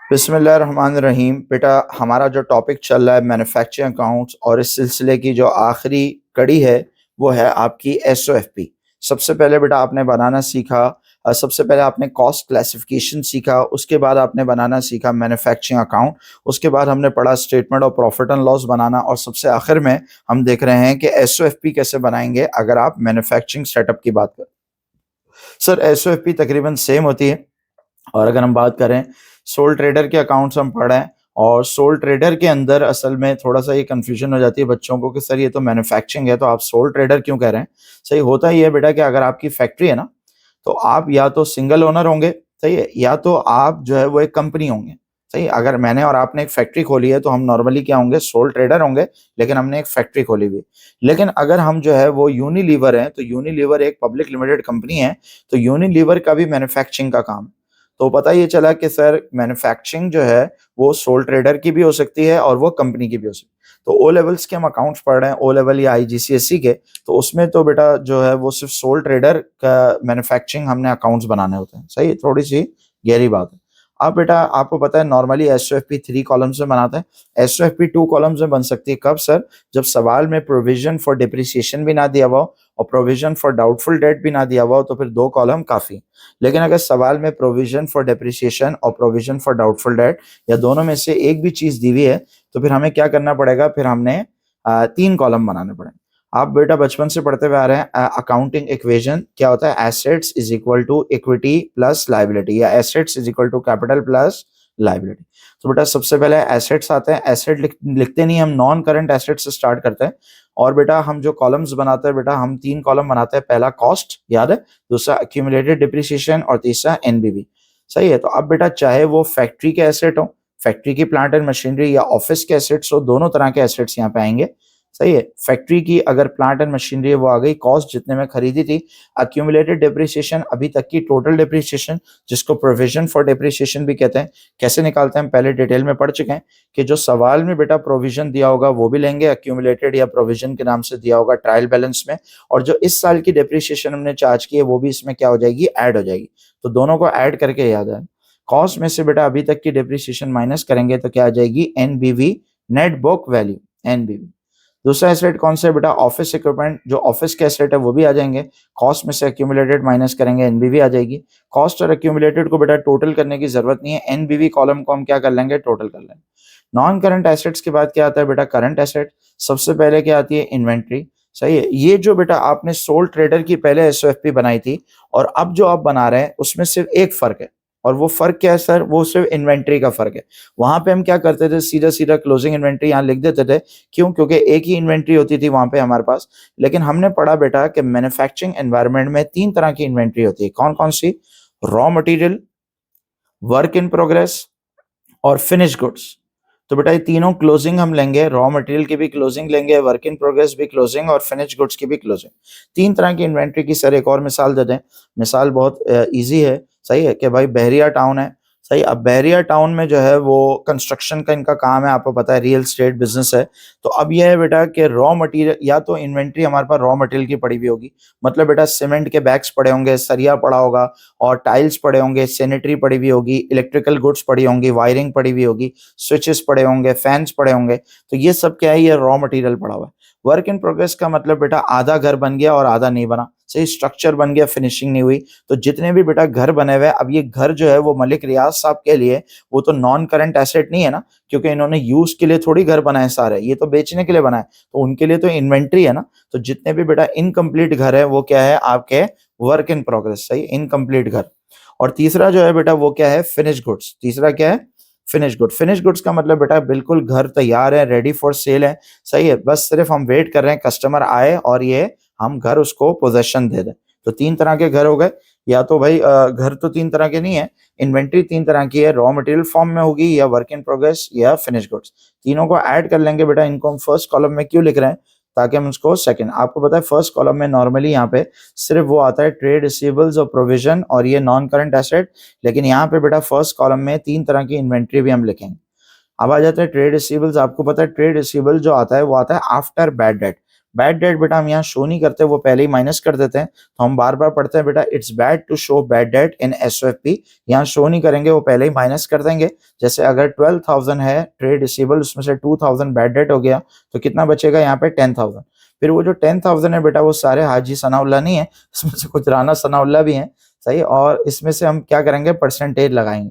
बिस्मिल्लाहिर्रहमानिर्रहीम। बेटा, हमारा जो टॉपिक चल रहा है मैन्युफैक्चरिंग अकाउंट्स, और इस सिलसिले की जो आखिरी कड़ी है वो है आपकी एसओएफपी। सबसे पहले बेटा आपने बनाना सीखा, सबसे पहले आपने कॉस्ट क्लासिफिकेशन सीखा, उसके बाद आपने बनाना सीखा मैन्युफैक्चरिंग अकाउंट, उसके बाद हमने पढ़ा statement of profit and loss बनाना, और सबसे आखिर में हम देख रहे हैं कि एसओएफपी कैसे बनाएंगे अगर आप मैन्युफैक्चरिंग सेटअप की बात करें। सर, एसओएफपी तकरीबन सेम होती है। और अगर हम बात करें सोल ट्रेडर के अकाउंट्स हम पढ़े हैं, और सोल ट्रेडर के अंदर असल में थोड़ा सा ये कंफ्यूजन हो जाती है बच्चों को कि सर ये तो मैन्युफैक्चरिंग है तो आप सोल ट्रेडर क्यों कह रहे हैं। सही होता ही है बेटा कि अगर आपकी फैक्ट्री है ना, तो आप या तो सिंगल ओनर होंगे, सही है, या तो आप जो है वो एक कंपनी होंगे। सही, अगर मैंने और आपने एक फैक्ट्री खोली है तो हम नॉर्मली क्या होंगे, सोल ट्रेडर होंगे, लेकिन हमने एक फैक्ट्री खोली हुई है। लेकिन अगर हम जो है वो यूनिलीवर है, तो यूनिलीवर एक पब्लिक लिमिटेड कंपनी है, तो यूनिलीवर का भी मैन्युफैक्चरिंग का काम। तो पता ये चला कि सर मैन्युफैक्चरिंग जो है वो सोल ट्रेडर की भी हो सकती है और वो कंपनी की भी हो सकती है। तो ओ लेवल्स के हम अकाउंट्स पढ़ रहे हैं, ओ लेवल या आईजीसीएसई के, तो उसमें तो बेटा जो है वो सिर्फ सोल ट्रेडर का मैन्युफैक्चरिंग हमने अकाउंट्स बनाने होते हैं। सही, थोड़ी सी गहरी बात है। अब बेटा आपको पता है नॉर्मली एसओएफपी 3 कॉलम्स में बनाते हैं, एसओएफपी 2 कॉलम्स में बन सकती है। कब सर? जब सवाल में प्रोविजन फॉर डिप्रिसिएशन भी ना दिया हुआ हो और प्रोविजन फॉर डाउटफुल डेट भी ना दिया हुआ हो, तो फिर 2 कॉलम काफी। लेकिन अगर सवाल में प्रोविजन फॉर डेप्रिसिएशन और प्रोविजन फॉर डाउटफुल डेट या दोनों में से एक भी चीज दी हुई है, तो फिर हमें क्या करना पड़ेगा, फिर हमने 3 कॉलम बनाने पड़ेंगे। आप बेटा बचपन से पढ़ते हुए आ रहे हैं अकाउंटिंग इक्वेशन क्या होता है, assets is equal to equity plus liability, या assets is equal to capital plus liability. तो बेटा सबसे पहले एसेट्स आते हैं, एसेट लिखते नहीं, हम नॉन करंट एसेट से स्टार्ट करते हैं। और बेटा हम जो कॉलम्स बनाते हैं, बेटा हम 3 कॉलम बनाते हैं। पहला कॉस्ट, याद है, दूसरा एक्यूमुलेटेड डिप्रिसिएशन, और तीसरा एनबीवी। सही है। तो अब बेटा चाहे वो फैक्ट्री के एसेट हो, फैक्ट्री की प्लांट एंड मशीनरी, या ऑफिस के एसेट्स हो, दोनों तरह के एसेट्स यहाँ पे आएंगे। सही है। फैक्ट्री की अगर प्लांट एंड मशीनरी है वो आ गई, कॉस्ट जितने में खरीदी थी। एक्यूमुलेटेड डिप्रिसिएशन अभी तक की टोटल डिप्रिसिएशन, जिसको प्रोविजन फॉर डिप्रिसिएशन भी कहते हैं। कैसे निकालते हैं हम पहले डिटेल में पढ़ चुके हैं कि जो सवाल में बेटा प्रोविजन दिया होगा वो भी लेंगे, एक्यूमुलेटेड या प्रोविजन के नाम से दिया होगा ट्रायल बैलेंस में, और जो इस साल की डिप्रिसिएशन हमने चार्ज की है वो भी इसमें क्या हो जाएगी, ऐड हो जाएगी। तो दोनों को ऐड करके याद है, कॉस्ट में से बेटा अभी तक की डिप्रिसिएशन माइनस करेंगे तो क्या आ जाएगी, एनबीवी, नेट बुक वैल्यू, एनबीवी। दूसरा एसेट कौन सा है बेटा, ऑफिस इक्विपमेंट, जो ऑफिस के एसेट है वो भी आ जाएंगे। कॉस्ट में से एक्यूमुलेटेड माइनस करेंगे, एनबीवी आ जाएगी। कॉस्ट और एक्यूमुलेटेड को बेटा टोटल करने की जरूरत नहीं है, एनबीवी कॉलम को हम क्या कर लेंगे, टोटल कर लेंगे। नॉन करंट एसेट्स के बाद क्या आता है बेटा, करंट एसेट। सबसे पहले क्या आती है, इन्वेंट्री। सही है। ये जो बेटा आपने सोल ट्रेडर की पहले एसओएफपी बनाई थी और अब जो आप बना रहे हैं उसमें सिर्फ एक फर्क है, और वो फर्क क्या है सर, वो सिर्फ इन्वेंट्री का फर्क है। वहां पे हम क्या करते थे, सीधा सीधा क्लोजिंग इन्वेंट्री यहाँ लिख देते थे। क्यों? क्योंकि एक ही इन्वेंट्री होती थी वहां पे हमारे पास। लेकिन हमने पढ़ा बेटा कि मैन्युफैक्चरिंग एनवायरनमेंट में 3 तरह की इन्वेंट्री होती है। कौन कौन सी? Raw material, work in progress, और फिनिश गुड्स। तो बेटा ये तीनों क्लोजिंग हम लेंगे, रॉ मटेरियल की भी क्लोजिंग लेंगे, वर्क इन प्रोग्रेस भी क्लोजिंग, और फिनिश गुड्स की भी क्लोजिंग। 3 तरह की इन्वेंट्री की सर एक और मिसाल दे दें। मिसाल बहुत इजी है। सही है कि भाई बहरिया टाउन है। सही। अब बहरिया टाउन में जो है वो कंस्ट्रक्शन का इनका काम है, आपको पता है रियल स्टेट बिजनेस है। तो अब यह है बेटा कि रॉ मटेरियल, या तो इन्वेंट्री हमारे पास रॉ मटेरियल की पड़ी हुई होगी, मतलब बेटा सीमेंट के बैग्स पड़े होंगे, सरिया पड़ा होगा, और टाइल्स पड़े होंगे, सैनिटरी पड़ी हुई होगी, इलेक्ट्रिकल गुड्स पड़ी होंगी, वायरिंग पड़ी हुई होगी, स्विचेस पड़े होंगे, फैंस पड़े होंगे। तो ये सब क्या है, ये रॉ मटेरियल पड़ा हुआ है। वर्क इन प्रोग्रेस का मतलब बेटा आधा घर बन गया और आधा नहीं बना, सही, स्ट्रक्चर बन गया, फिनिशिंग नहीं हुई। तो जितने भी बेटा घर बने हुए, अब ये घर जो है वो मलिक रियाज साहब के लिए वो तो नॉन करंट एसेट नहीं है ना, क्योंकि इन्होंने यूज के लिए थोड़ी घर बनाए सारे, ये तो बेचने के लिए बनाए, तो उनके लिए तो इन्वेंट्री है ना। तो जितने भी बेटा इनकम्प्लीट घर है वो क्या है, आपके वर्क इन प्रोग्रेस। सही, इनकम्प्लीट घर। और तीसरा जो है बेटा वो क्या है, फिनिश गुड्स। तीसरा क्या है, फिनिश गुड। फिनिश गुड्स का मतलब बेटा बिल्कुल घर तैयार है, रेडी फॉर सेल है। सही है, बस सिर्फ हम वेट कर रहे हैं कस्टमर आए और ये हम घर उसको पोजेशन दे दें। तो 3 तरह के घर हो गए। या तो भाई घर तो 3 तरह के नहीं है, इन्वेंट्री 3 तरह की है, रॉ मटेरियल फॉर्म में होगी, या वर्क इन प्रोग्रेस, या फिनिश गुड्स। तीनों को ऐड कर लेंगे बेटा। इनको हम फर्स्ट कॉलम में क्यों लिख रहे हैं, ताकि हम उसको सेकंड, आपको पता है फर्स्ट कॉलम में नॉर्मली यहाँ पे सिर्फ वो आता है ट्रेड रिसीवेबल्स और प्रोविजन, और ये नॉन करंट एसेट। लेकिन यहाँ पे बेटा फर्स्ट कॉलम में 3 तरह की इन्वेंट्री भी हम लिखेंगे। अब आ जाता है ट्रेड रिसीवेबल्स। आपको पता है ट्रेड रिसीवेबल जो आता है वो आता है after bad debt. Bad debt बेटा हम यहाँ शो नहीं करते, वो पहले ही माइनस कर देते हैं। तो हम बार बार पढ़ते हैं बेटा, it's bad to show bad debt in SOFP, यहाँ शो नहीं करेंगे, वो पहले ही माइनस कर देंगे। जैसे अगर 12,000 है ट्रेड रिसीवेबल, उसमें से 2,000 बैड डेट हो गया तो कितना बचेगा यहाँ पे 10,000। फिर वो जो 10,000 है बेटा वो सारे हाजी सनाउल्ला नहीं है, इसमें से कुछ राना सनाउल्ला भी है, सही। और इसमें से हम क्या करेंगे, परसेंटेज लगाएंगे।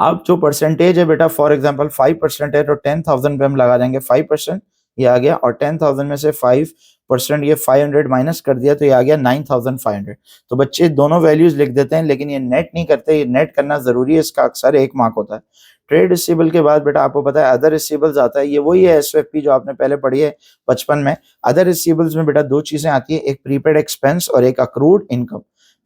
अब जो परसेंटेज है बेटा, फॉर एग्जांपल 5% है, तो 10,000 पे हम लगा देंगे 5%, ये आ गया। और 10,000 में से 5%, ये 500 माइनस कर दिया तो ये आ गया 9,500। तो बच्चे दोनों वैल्यूज लिख देते हैं, लेकिन ये नेट नहीं करते, ये नेट करना जरूरी है, इसका अक्सर 1 मार्क होता है। ट्रेड रिसीवेबल के बाद बेटा आपको पता है अदर रिसीवेबल्स आता है, ये वही है एसओएफपी जो आपने पहले पढ़ी है बचपन में। अदर रिसीवेबल्स में बेटा 2 चीजें आती है, एक प्रीपेड एक्सपेंस और एक अक्रूड इनकम।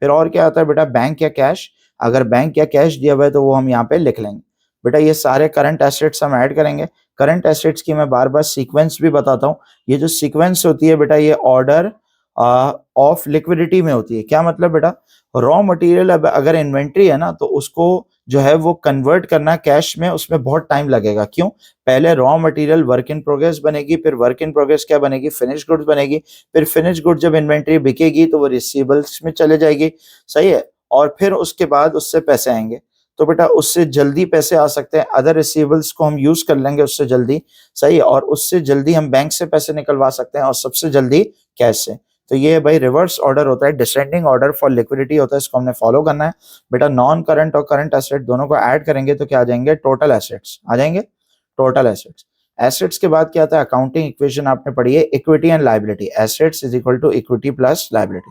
फिर और क्या आता है बेटा, बैंक या कैश। अगर बैंक या कैश दिया हुआ है तो वो हम यहाँ पे लिख लेंगे। बेटा ये सारे करंट एसेट्स हम ऐड करेंगे। करंट एसेट्स की मैं बार बार सीक्वेंस भी बताता हूँ। ये जो सीक्वेंस होती है बेटा, ये ऑर्डर ऑफ लिक्विडिटी में होती है। क्या मतलब बेटा, रॉ मटेरियल अगर इन्वेंट्री है ना, तो उसको जो है वो कन्वर्ट करना कैश में, उसमें बहुत टाइम लगेगा। क्यों, पहले raw material work in progress बनेगी, फिर वर्क इन प्रोग्रेस क्या बनेगी, फिनिश गुड्स बनेगी, फिर फिनिश गुड्स जब इन्वेंट्री बिकेगी तो वो रिसीवेबल्स में चले जाएगी, सही है। और फिर उसके बाद उससे पैसे आएंगे, तो बेटा उससे जल्दी पैसे आ सकते हैं, अदर रिसीवेबल्स को हम यूज कर लेंगे उससे जल्दी, सही। और उससे जल्दी हम बैंक से पैसे निकलवा सकते हैं, और सबसे जल्दी कैश से। तो ये भाई रिवर्स ऑर्डर होता है, डिसेंडिंग ऑर्डर फॉर लिक्विडिटी होता है, इसको हमने फॉलो करना है। बेटा नॉन करंट और करंट एसेट दोनों को ऐड करेंगे तो क्या आ जाएंगे, टोटल एसेट्स आ जाएंगे, टोटल एसेट्स। एसेट्स के बाद क्या आता है, अकाउंटिंग इक्वेशन आपने पढ़ी है, equity and liability, assets is equal to equity plus liability.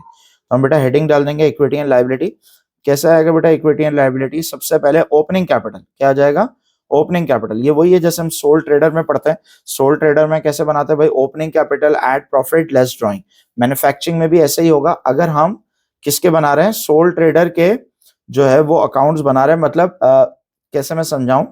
तो हम बेटा हेडिंग डाल देंगे इक्विटी एंड लायबिलिटी। कैसा आएगा बेटा इक्विटी एंड लायबिलिटी, सबसे पहले ओपनिंग कैपिटल, क्या आ जाएगा, ओपनिंग कैपिटल। ये वही है जैसे हम सोल ट्रेडर में पढ़ते हैं, सोल ट्रेडर में कैसे बनाते हैं भाई, opening capital eight profit less drawing. Manufacturing में भी ऐसे ही होगा, अगर हम किसके बना रहे हैं, सोल ट्रेडर के जो है वो अकाउंट्स बना रहे हैं, मतलब कैसे मैं समझाऊं,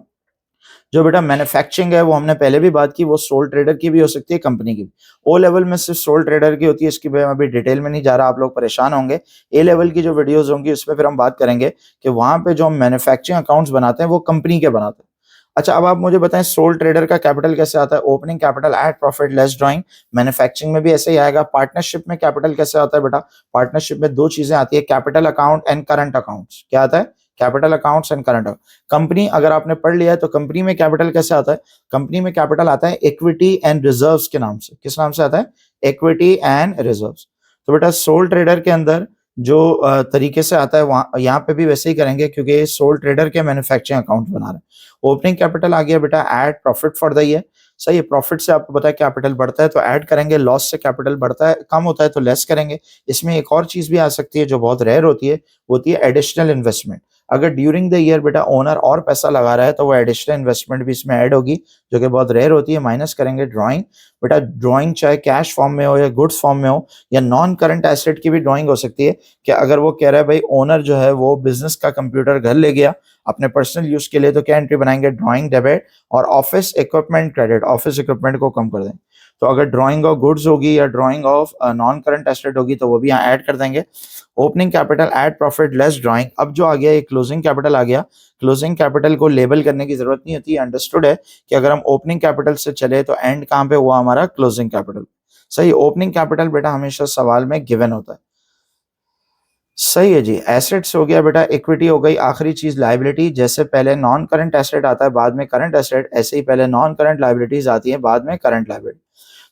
जो बेटा मैन्युफैक्चरिंग है वो हमने पहले भी बात की, वो सोल ट्रेडर की भी हो सकती है, कंपनी की भी। ओ लेवल में सिर्फ सोल ट्रेडर की होती है, इसकी मैं अभी डिटेल में नहीं जा रहा, आप लोग परेशान होंगे। ए लेवल की जो वीडियोस होंगी उसमें फिर हम बात करेंगे कि वहां पे जो हम मैन्युफैक्चरिंग अकाउंट्स बनाते हैं वो कंपनी के बनाते हैं। अच्छा अब आप मुझे बताएं सोल ट्रेडर का कैपिटल कैसे आता है, opening capital eight profit less drawing. Manufacturing में भी ऐसे ही आएगा। पार्टनरशिप में कैपिटल कैसे आता है बेटा, पार्टनरशिप में 2 चीजें आती है, capital account and current accounts. क्या आता है, capital accounts and current account. Company अगर आपने पढ़ लिया है तो कंपनी में कैपिटल कैसे आता है, कंपनी में कैपिटल आता है इक्विटी एंड रिजर्व्स के नाम से। किस नाम से आता है, इक्विटी एंड रिजर्व्स। तो बेटा सोल ट्रेडर के अंदर जो तरीके से आता है वहां यहाँ पे भी वैसे ही करेंगे, क्योंकि सोल ट्रेडर के मैन्युफैक्चरिंग अकाउंट बना रहे हैं। ओपनिंग कैपिटल आ गया बेटा add profit for the year, सही है। प्रॉफिट से आपको पता है कैपिटल बढ़ता है तो ऐड करेंगे, लॉस से कैपिटल बढ़ता है कम होता है तो लेस करेंगे। इसमें एक और चीज भी आ सकती है जो बहुत रेयर होती है, वो होती है एडिशनल इन्वेस्टमेंट। अगर ड्यूरिंग द ईयर बेटा ओनर और पैसा लगा रहा है तो वो एडिशनल इन्वेस्टमेंट भी इसमें ऐड होगी, जो कि बहुत रेयर होती है। माइनस करेंगे ड्राइंग, बेटा ड्राइंग चाहे कैश फॉर्म में हो या गुड्स फॉर्म में हो, या नॉन करंट एसेट की भी ड्राइंग हो सकती है। कि अगर वो कह रहा है भाई ओनर जो है वो बिजनेस का कंप्यूटर घर ले गया अपने पर्सनल यूज के लिए, तो क्या एंट्री बनाएंगे, ड्राइंग डेबिट। और office equipment credit, office equipment को कम कर दें। तो अगर ड्राइंग ऑफ गुड्स होगी या drawing of non current asset होगी तो वो भी यहाँ ऐड कर देंगे। Opening capital add profit less drawing. अब जो आ गया ये क्लोजिंग कैपिटल आ गया। क्लोजिंग कैपिटल को लेबल करने की जरूरत नहीं होती है, अंडरस्टूड है कि अगर हम ओपनिंग कैपिटल से चले तो एंड कहाँ पे हुआ हमारा, क्लोजिंग कैपिटल। सही, ओपनिंग कैपिटल बेटा हमेशा सवाल में गिवन होता है। सही है जी। एसेट्स हो गया बेटा, इक्विटी हो गई, आखिरी चीज लायबिलिटी। जैसे पहले नॉन करंट एसेट आता है बाद में करंट एसेट, ऐसे ही पहले नॉन करंट लायबिलिटीज आती है बाद में करंट लायबिलिटी।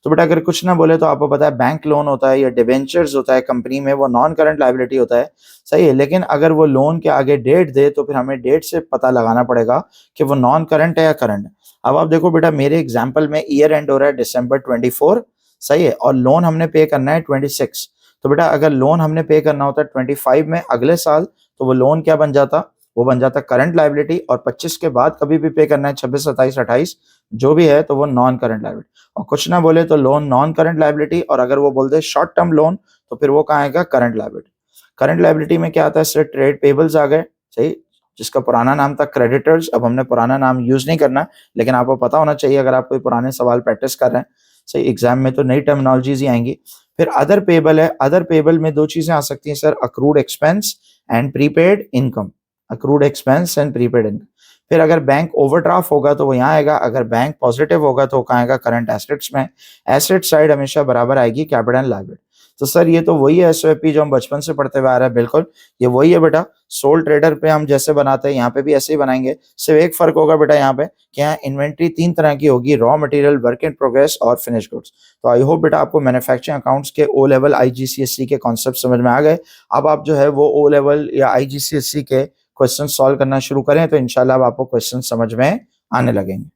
तो बेटा अगर कुछ ना बोले तो आपको पता है बैंक लोन होता है या डिबेंचर्स होता है कंपनी में, वो नॉन करंट लायबिलिटी होता है, सही है। लेकिन अगर वो लोन के आगे डेट दे तो फिर हमें डेट से पता लगाना पड़ेगा कि वो नॉन करंट है या करंट है। अब आप देखो बेटा मेरे एग्जाम्पल में ईयर एंड हो रहा है December 24, सही है, और लोन हमने पे करना है 26। तो बेटा अगर लोन हमने पे करना होता है 25 में अगले साल, तो वो लोन क्या बन जाता, वो बन जाता करंट लायबिलिटी। और 25 के बाद कभी भी पे करना है 26, 27, 28 जो भी है, तो वो नॉन करंट लायबिलिटी। और कुछ ना बोले तो लोन नॉन करंट लायबिलिटी, और अगर वो बोलते शॉर्ट टर्म लोन तो फिर वो कहाँ आएगा, करंट लायबिलिटी। करंट लायबिलिटी में क्या आता है, सिर्फ ट्रेड पेबल्स आ गए, सही, जिसका पुराना नाम था क्रेडिटर्स। अब हमने पुराना नाम यूज नहीं करना, लेकिन आपको पता होना चाहिए अगर आप कोई पुराने सवाल प्रैक्टिस कर रहे हैं, सही, एग्जाम में तो नई टर्मिनोलॉजीज ही आएंगी। फिर अदर पेबल है, अदर पेबल में 2 चीजें आ सकती हैं sir, accrued expense and prepaid income. Accrued expense and prepaid income. फिर अगर बैंक ओवरड्राफ्ट होगा तो वो यहाँ आएगा, अगर बैंक पॉजिटिव होगा तो वो कहाँ आएगा, करंट एसेट्स में। एसेट साइड हमेशा बराबर आएगी कैपिटल एंड लायबिलिटी। तो सर ये तो वही है एसओपी जो हम बचपन से पढ़ते हुए आ रहे हैं, बिल्कुल ये वही है बेटा। सोल ट्रेडर पे हम जैसे बनाते हैं यहाँ पे भी ऐसे ही बनाएंगे, सिर्फ एक फर्क होगा बेटा यहाँ पे कि यहाँ इन्वेंट्री 3 तरह की होगी, raw material, work in progress और फिनिश गुड्स। तो आई होप बेटा आपको मैन्युफैक्चरिंग अकाउंट्स के ओ लेवल आईजीसीएसई के कॉन्सेप्ट समझ में आ गए। अब आप जो है वो ओ लेवल या आईजीसीएसई के क्वेश्चन सॉल्व करना शुरू करें तो इंशाल्लाह अब आपको क्वेश्चन समझ में आने लगेंगे।